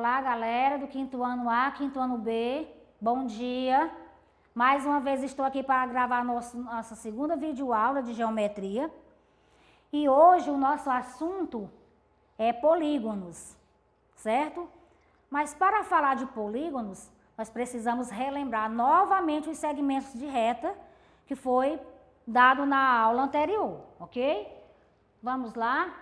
Olá, galera do quinto ano A, quinto ano B, bom dia. Mais uma vez estou aqui para gravar nossa segunda videoaula de geometria. E hoje o nosso assunto é polígonos, certo? Mas para falar de polígonos, nós precisamos relembrar novamente os segmentos de reta que foi dado na aula anterior, ok? Vamos lá?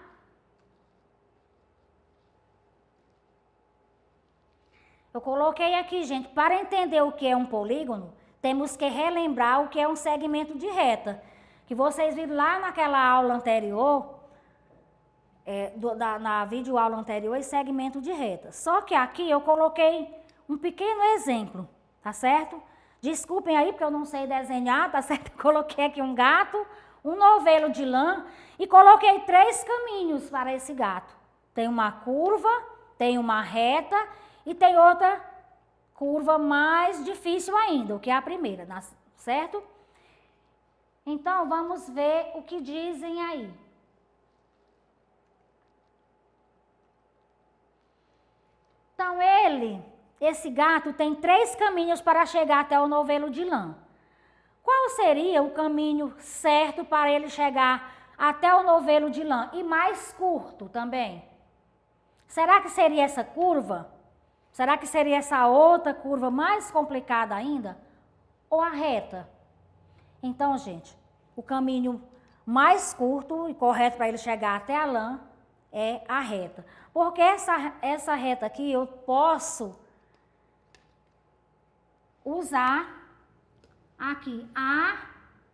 Eu coloquei aqui, gente, para entender o que é um polígono, temos que relembrar o que é um segmento de reta. Que vocês viram lá naquela aula anterior, na videoaula anterior, esse segmento de reta. Só que aqui eu coloquei um pequeno exemplo, tá certo? Desculpem aí porque eu não sei desenhar, tá certo? Eu coloquei aqui um gato, um novelo de lã e coloquei 3 caminhos para esse gato. Tem uma curva, tem uma reta e tem outra curva mais difícil ainda, o que é a primeira, certo? Então, vamos ver o que dizem aí. Então, esse gato tem 3 caminhos para chegar até o novelo de lã. Qual seria o caminho certo para ele chegar até o novelo de lã? E mais curto também. Será que seria essa curva? Será que seria essa outra curva mais complicada ainda? Ou a reta? Então, gente, o caminho mais curto e correto para ele chegar até a lã é a reta. Porque essa reta aqui eu posso usar aqui A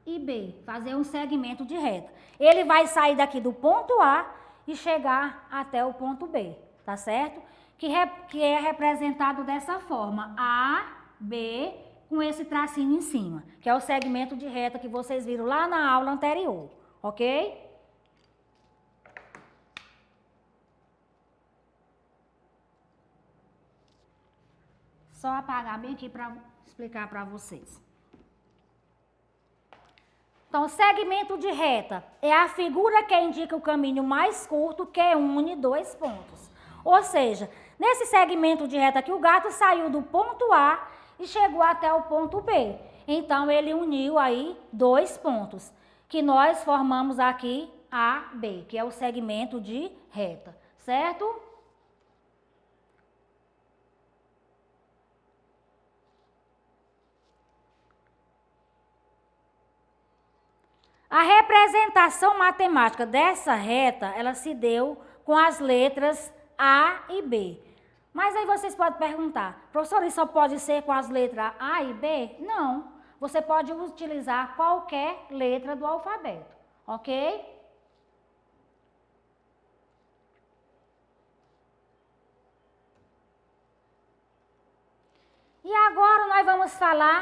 e B, fazer um segmento de reta. Ele vai sair daqui do ponto A e chegar até o ponto B, tá certo? Que é representado dessa forma, A, B, com esse tracinho em cima, que é o segmento de reta que vocês viram lá na aula anterior, ok? Só apagar bem aqui para explicar para vocês. Então, segmento de reta é a figura que indica o caminho mais curto que une 2 pontos. Ou seja, nesse segmento de reta aqui, o gato saiu do ponto A e chegou até o ponto B. Então, ele uniu aí 2 pontos, que nós formamos aqui A, B, que é o segmento de reta, certo? A representação matemática dessa reta, ela se deu com as letras A e B. Mas aí vocês podem perguntar, professor, isso só pode ser com as letras A e B? Não, você pode utilizar qualquer letra do alfabeto, ok? E agora nós vamos falar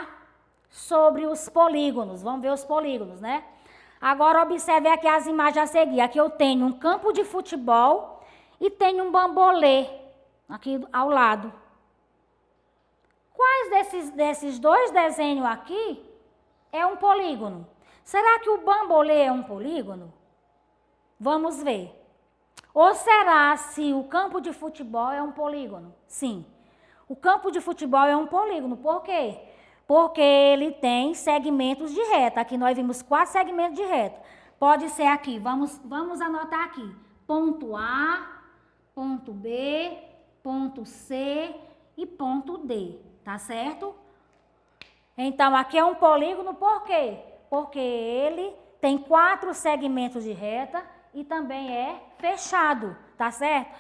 sobre os polígonos, vamos ver os polígonos, né? Agora observe aqui as imagens a seguir. Aqui eu tenho um campo de futebol e tenho um bambolê aqui ao lado. Quais desses 2 desenhos aqui é um polígono? Será que o bambolê é um polígono? Vamos ver. Ou será se o campo de futebol é um polígono? Sim. O campo de futebol é um polígono. Por quê? Porque ele tem segmentos de reta. Aqui nós vimos 4 segmentos de reta. Pode ser aqui, vamos anotar aqui. Ponto A, ponto B, ponto C e ponto D, tá certo? Então, aqui é um polígono, por quê? Porque ele tem 4 segmentos de reta e também é fechado, tá certo?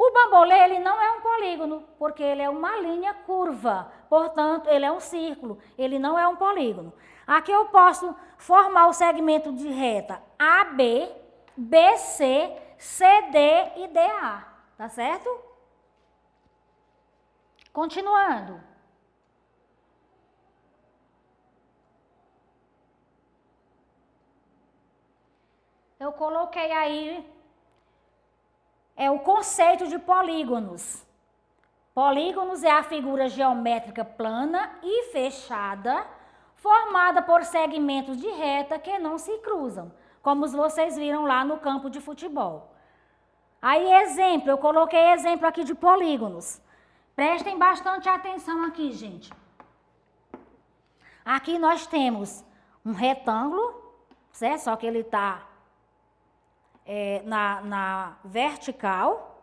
O bambolê, ele não é um polígono, porque ele é uma linha curva, portanto, ele é um círculo, ele não é um polígono. Aqui eu posso formar o segmento de reta AB, BC, CD e DA, tá certo? Continuando. Eu coloquei aí o conceito de polígonos. Polígonos é a figura geométrica plana e fechada, formada por segmentos de reta que não se cruzam, como vocês viram lá no campo de futebol. Aí exemplo, eu coloquei exemplo aqui de polígonos. Prestem bastante atenção aqui, gente. Aqui nós temos um retângulo, certo? Só que ele está na vertical.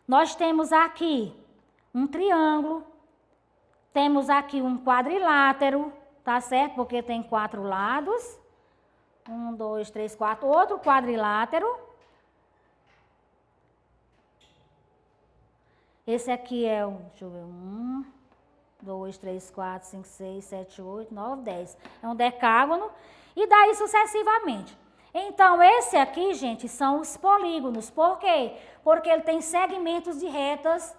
Nós temos aqui um triângulo. Temos aqui um quadrilátero, tá certo? Porque tem 4 lados. 1, 2, 3, 4. Outro quadrilátero. Esse aqui é o, deixa eu ver, 1, 2, 3, 4, 5, 6, 7, 8, 9, 10. É um decágono. E daí sucessivamente. Então, esse aqui, gente, são os polígonos. Por quê? Porque ele tem segmentos de retas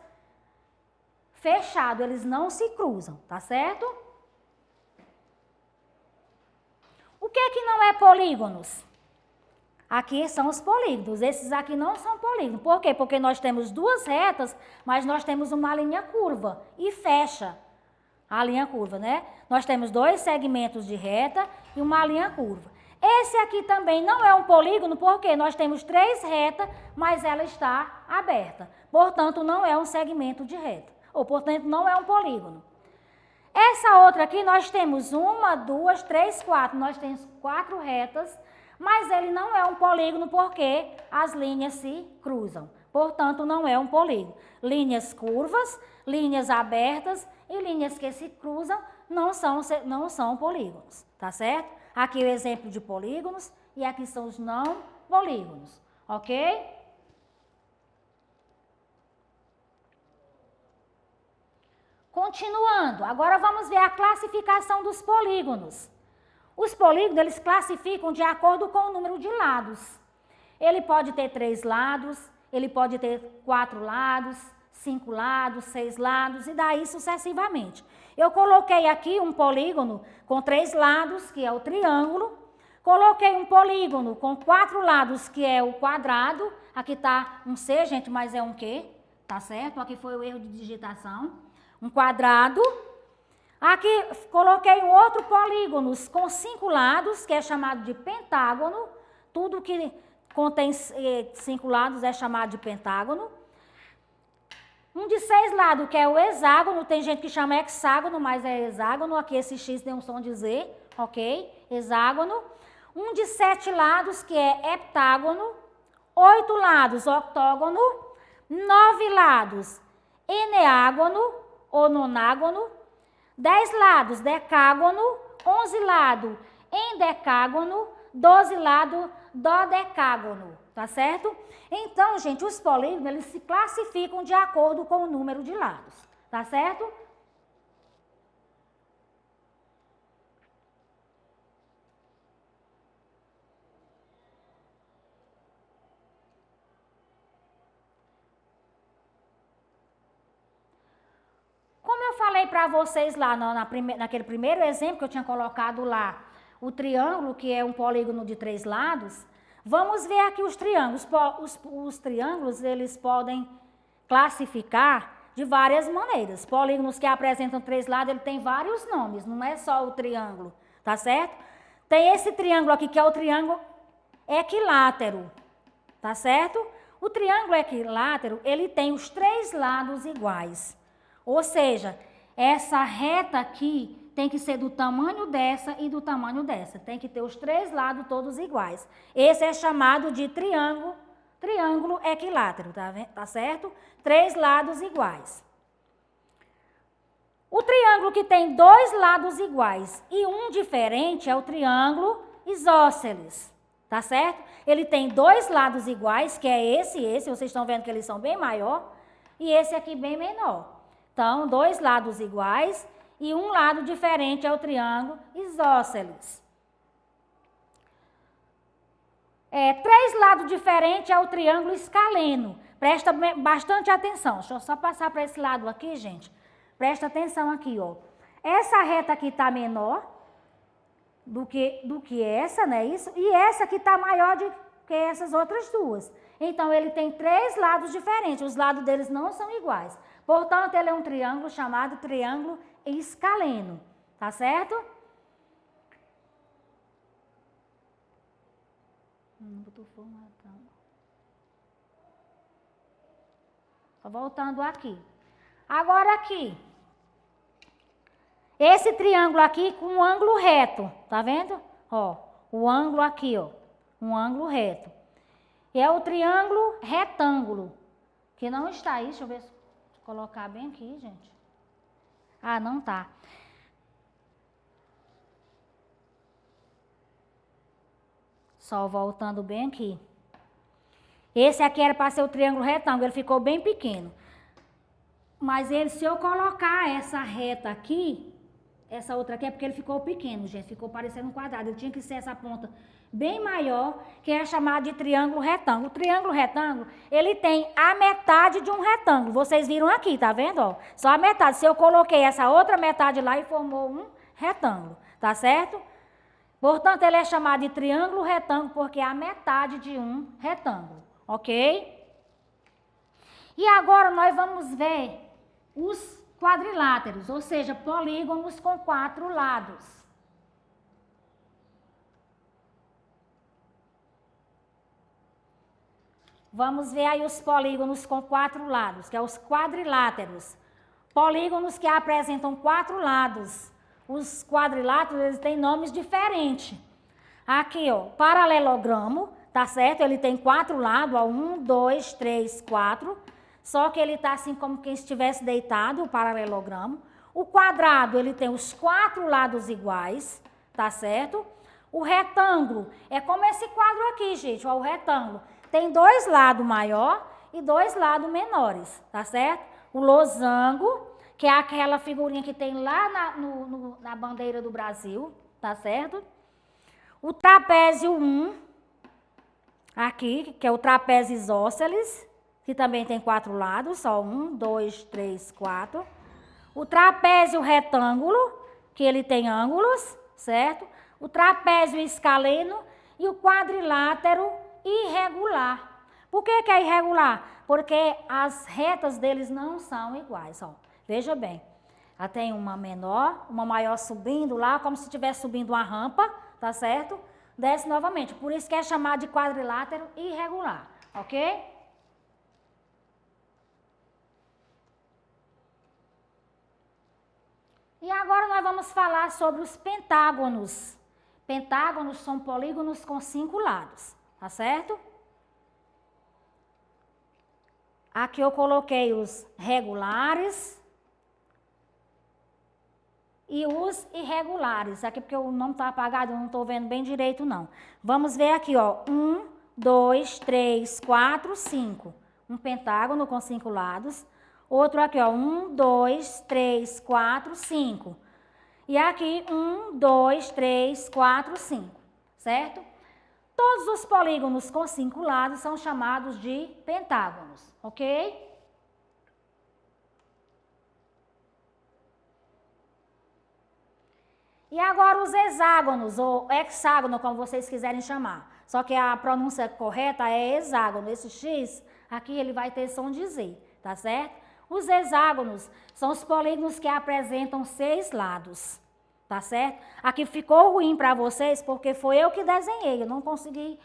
fechados. Eles não se cruzam, tá certo? O que não é polígonos? Aqui são os polígonos. Esses aqui não são polígonos. Por quê? Porque nós temos duas retas, mas nós temos uma linha curva e fecha a linha curva, né? Nós temos 2 segmentos de reta e uma linha curva. Esse aqui também não é um polígono, porque nós temos 3 retas, mas ela está aberta. Portanto, não é um segmento de reta. Ou, portanto, não é um polígono. Essa outra aqui, nós temos 1, 2, 3, 4. Nós temos 4 retas, mas ele não é um polígono porque as linhas se cruzam. Portanto, não é um polígono. Linhas curvas, linhas abertas e linhas que se cruzam não são polígonos, tá certo? Aqui é o exemplo de polígonos e aqui são os não polígonos, ok? Continuando, agora vamos ver a classificação dos polígonos. Os polígonos, eles classificam de acordo com o número de lados. Ele pode ter 3 lados, ele pode ter 4 lados, 5 lados, 6 lados e daí sucessivamente. Eu coloquei aqui um polígono com 3 lados, que é o triângulo. Coloquei um polígono com 4 lados, que é o quadrado. Aqui está um C, gente, mas é um Q, tá certo? Aqui foi o erro de digitação. Um quadrado. Aqui coloquei um outro polígono com 5 lados, que é chamado de pentágono. Tudo que contém 5 lados é chamado de pentágono. Um de 6 lados, que é o hexágono, tem gente que chama hexágono, mas é hexágono, aqui esse X tem um som de Z, ok? Hexágono. Um de 7 lados, que é heptágono. 8 lados, octógono. 9 lados, eneágono ou nonágono. 10 lados, decágono. 11 lados, endecágono. 12 lados, dodecágono, tá certo? Então, gente, os polígonos, eles se classificam de acordo com o número de lados, tá certo? Como eu falei para vocês lá naquele primeiro exemplo que eu tinha colocado lá, o triângulo, que é um polígono de 3 lados, vamos ver aqui os triângulos. Os triângulos, eles podem classificar de várias maneiras. Polígonos que apresentam 3 lados, ele tem vários nomes, não é só o triângulo, tá certo? Tem esse triângulo aqui, que é o triângulo equilátero, tá certo? O triângulo equilátero, ele tem os 3 lados iguais. Ou seja, essa reta aqui tem que ser do tamanho dessa e do tamanho dessa. Tem que ter os 3 lados todos iguais. Esse é chamado de triângulo equilátero, tá certo? 3 lados iguais. O triângulo que tem 2 lados iguais e um diferente é o triângulo isósceles, tá certo? Ele tem 2 lados iguais, que é esse, vocês estão vendo que eles são bem maior, e esse aqui bem menor. Então, 2 lados iguais e um lado diferente é o triângulo isósceles. 3 lados diferentes é o triângulo escaleno. Presta bastante atenção. Deixa eu só passar para esse lado aqui, gente. Presta atenção aqui, ó. Essa reta aqui está menor do que essa, né? Isso. E essa aqui está maior do que essas outras duas. Então, ele tem 3 lados diferentes. Os lados deles não são iguais. Portanto, ele é um triângulo chamado triângulo escaleno. Tá certo? Voltando aqui. Agora aqui, esse triângulo aqui com um ângulo reto, tá vendo? Ó, o ângulo aqui, ó, um ângulo reto. E é o triângulo retângulo, que não está aí, deixa eu ver se colocar bem aqui, gente. Ah, não tá. Só voltando bem aqui. Esse aqui era para ser o triângulo retângulo, ele ficou bem pequeno. Mas ele, se eu colocar essa reta aqui, essa outra aqui é porque ele ficou pequeno, gente. Ficou parecendo um quadrado. Ele tinha que ser essa ponta bem maior, que é chamado de triângulo retângulo. O triângulo retângulo, ele tem a metade de um retângulo. Vocês viram aqui, tá vendo? Ó, só a metade. Se eu coloquei essa outra metade lá e formou um retângulo, tá certo? Portanto, ele é chamado de triângulo retângulo porque é a metade de um retângulo, ok? E agora nós vamos ver os quadriláteros, ou seja, polígonos com 4 lados. Vamos ver aí os polígonos com 4 lados, que é os quadriláteros. Polígonos que apresentam 4 lados. Os quadriláteros, eles têm nomes diferentes. Aqui, ó, paralelogramo, tá certo? Ele tem 4 lados, ó, 1, 2, 3, 4. Só que ele tá assim como quem estivesse deitado, o paralelogramo. O quadrado, ele tem os 4 lados iguais, tá certo? O retângulo é como esse quadro aqui, gente, ó, o retângulo. Tem 2 lados maior e 2 lados menores, tá certo? O losango, que é aquela figurinha que tem lá na bandeira do Brasil, tá certo? O trapézio 1, aqui, que é o trapézio isósceles, que também tem 4 lados, só 1, 2, 3, 4. O trapézio retângulo, que ele tem ângulos, certo? O trapézio escaleno e o quadrilátero irregular. Por que que é irregular? Porque as retas deles não são iguais, ó. Veja bem, ela tem uma menor, uma maior subindo lá, como se estivesse subindo uma rampa, tá certo? Desce novamente, por isso que é chamado de quadrilátero irregular, ok? E agora nós vamos falar sobre os pentágonos. Pentágonos são polígonos com 5 lados, tá certo? Aqui eu coloquei os regulares e os irregulares. Aqui porque o nome está apagado, eu não estou vendo bem direito não. Vamos ver aqui, ó. 1, 2, 3, 4, 5. Um pentágono com 5 lados. Outro aqui, ó, 1, 2, 3, 4, 5. E aqui, 1, 2, 3, 4, 5, certo? Todos os polígonos com 5 lados são chamados de pentágonos, ok? E agora os hexágonos, ou hexágono, como vocês quiserem chamar. Só que a pronúncia correta é hexágono. Esse X, aqui ele vai ter som de Z, tá certo? Os hexágonos são os polígonos que apresentam 6 lados, tá certo? Aqui ficou ruim para vocês porque foi eu que desenhei, eu não consegui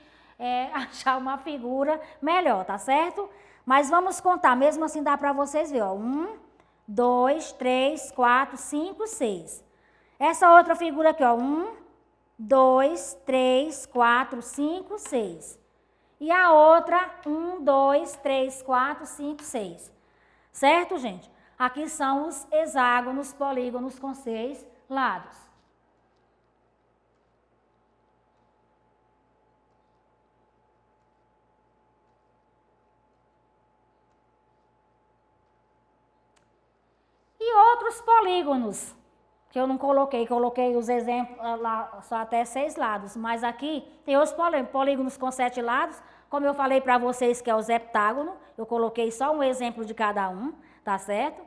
achar uma figura melhor, tá certo? Mas vamos contar, mesmo assim dá para vocês verem, ó. 1, 2, 3, 4, 5, 6. Essa outra figura aqui, ó. 1, 2, 3, 4, 5, 6. E a outra, 1, 2, 3, 4, 5, 6. Certo, gente? Aqui são os hexágonos, polígonos com 6 lados. E outros polígonos, que eu não coloquei, coloquei os exemplos lá só até 6 lados, mas aqui tem os polígonos com 7 lados, como eu falei para vocês que é o heptágono, eu coloquei só um exemplo de cada um, tá certo?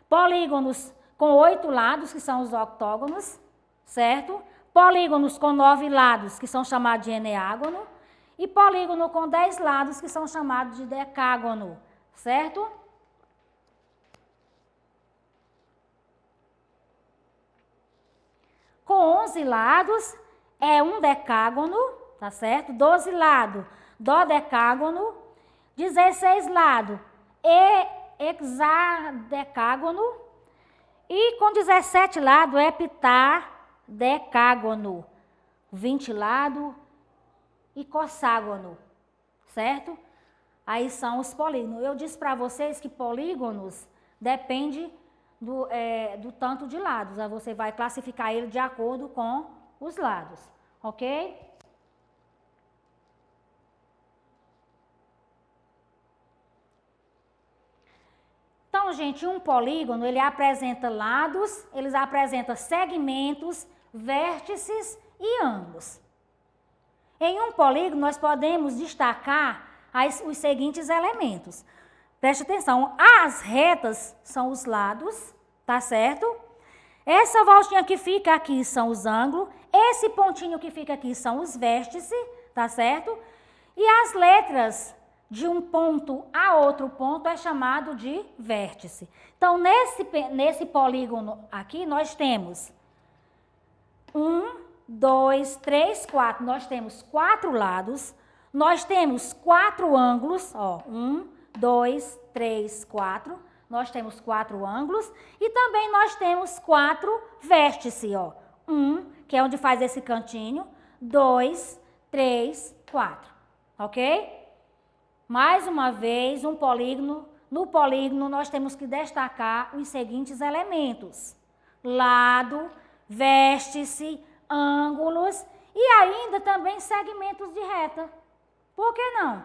Polígonos com 8 lados, que são os octógonos, certo? Polígonos com 9 lados, que são chamados de eneágono, e polígono com 10 lados, que são chamados de decágono, certo? Com 11 lados é um decágono, tá certo? 12 lados, dodecágono. 16 lados, hexadecágono. E com 17 lados é heptadecágono. 20 lados e cosságono, certo? Aí são os polígonos. Eu disse para vocês que polígonos depende do tanto de lados. Aí você vai classificar ele de acordo com os lados, ok? Então, gente, um polígono, ele apresenta lados, ele apresenta segmentos, vértices e ângulos. Em um polígono, nós podemos destacar os seguintes elementos. Preste atenção, as retas são os lados, tá certo? Essa voltinha que fica aqui são os ângulos, esse pontinho que fica aqui são os vértices, tá certo? E as letras de um ponto a outro ponto é chamado de vértice. Então, nesse polígono aqui, nós temos 1, 2, 3, 4. Nós temos 4 lados, nós temos 4 ângulos, ó, 1, 2, 3, 4. Nós temos 4 ângulos e também nós temos 4 vértices, ó. 1, que é onde faz esse cantinho, 2, 3, 4, ok? Mais uma vez, um polígono. No polígono, nós temos que destacar os seguintes elementos: lado, vértice, ângulos e ainda também segmentos de reta. Por que não?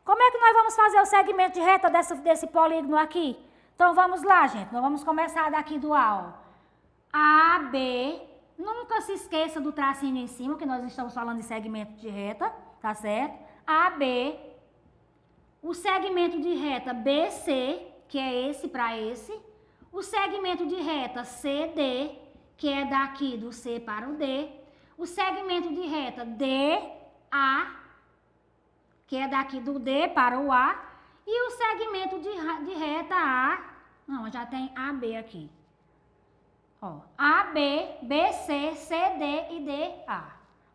Como é que nós vamos fazer o segmento de reta desse polígono aqui? Então, vamos lá, gente. Nós vamos começar daqui do A, ó. A, B. Nunca se esqueça do tracinho em cima, que nós estamos falando de segmento de reta, tá certo? A, B. O segmento de reta BC, que é esse para esse. O segmento de reta CD, que é daqui do C para o D. O segmento de reta DA, que é daqui do D para o A. E o segmento de reta A, não, já tem AB aqui. Ó, AB, BC, CD e DA,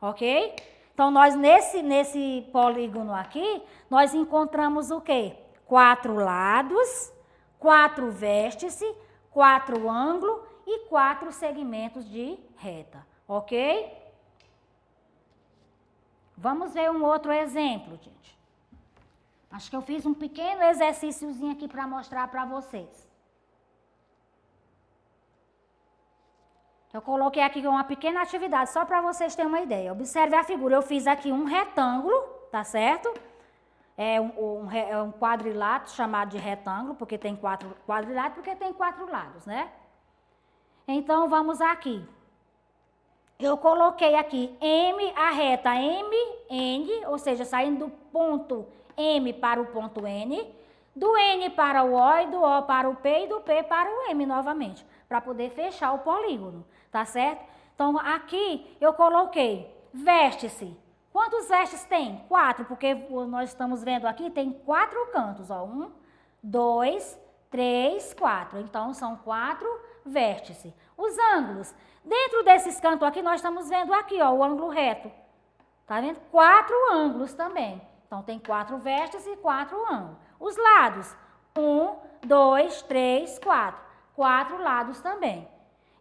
ok? Então, nós nesse polígono aqui, nós encontramos o quê? 4 lados, 4 vértices, 4 ângulos e 4 segmentos de reta, ok? Vamos ver um outro exemplo, gente. Acho que eu fiz um pequeno exercíciozinho aqui para mostrar para vocês. Eu coloquei aqui uma pequena atividade, só para vocês terem uma ideia. Observe a figura, eu fiz aqui um retângulo, tá certo? É um quadrilátero chamado de retângulo, porque tem 4 quadriláteros, porque tem 4 lados, né? Então, vamos aqui. Eu coloquei aqui a reta MN, ou seja, saindo do ponto M para o ponto N, do N para o O e do O para o P e do P para o M novamente, para poder fechar o polígono, tá certo? Então, aqui eu coloquei vértice. Quantos vértices tem? 4, porque nós estamos vendo aqui, tem 4 cantos, ó. 1, 2, 3, 4. Então, são 4 vértices. Os ângulos. Dentro desses cantos aqui, nós estamos vendo aqui, ó, o ângulo reto. Tá vendo? 4 ângulos também. Então, tem 4 vértices e 4 ângulos. Os lados. 1, 2, 3, 4. 4 lados também.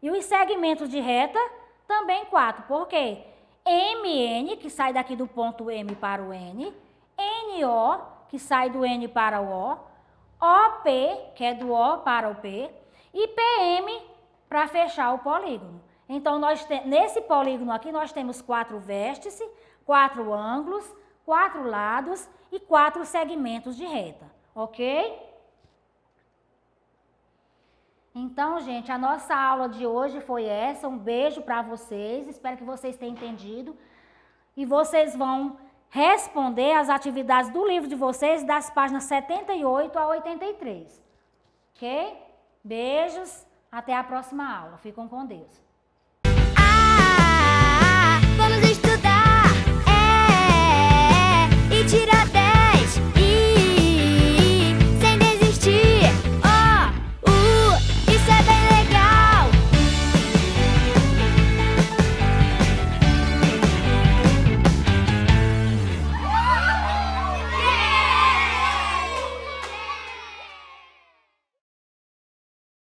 E os segmentos de reta, também 4. Por quê? MN, que sai daqui do ponto M para o N. NO, que sai do N para o O. OP, que é do O para o P. E PM, para fechar o polígono. Então, nesse polígono aqui, nós temos 4 vértices, 4 ângulos, 4 lados e 4 segmentos de reta, ok? Então, gente, a nossa aula de hoje foi essa. Um beijo para vocês, espero que vocês tenham entendido. E vocês vão responder as atividades do livro de vocês, das páginas 78 a 83, ok? Beijos, até a próxima aula. Fiquem com Deus.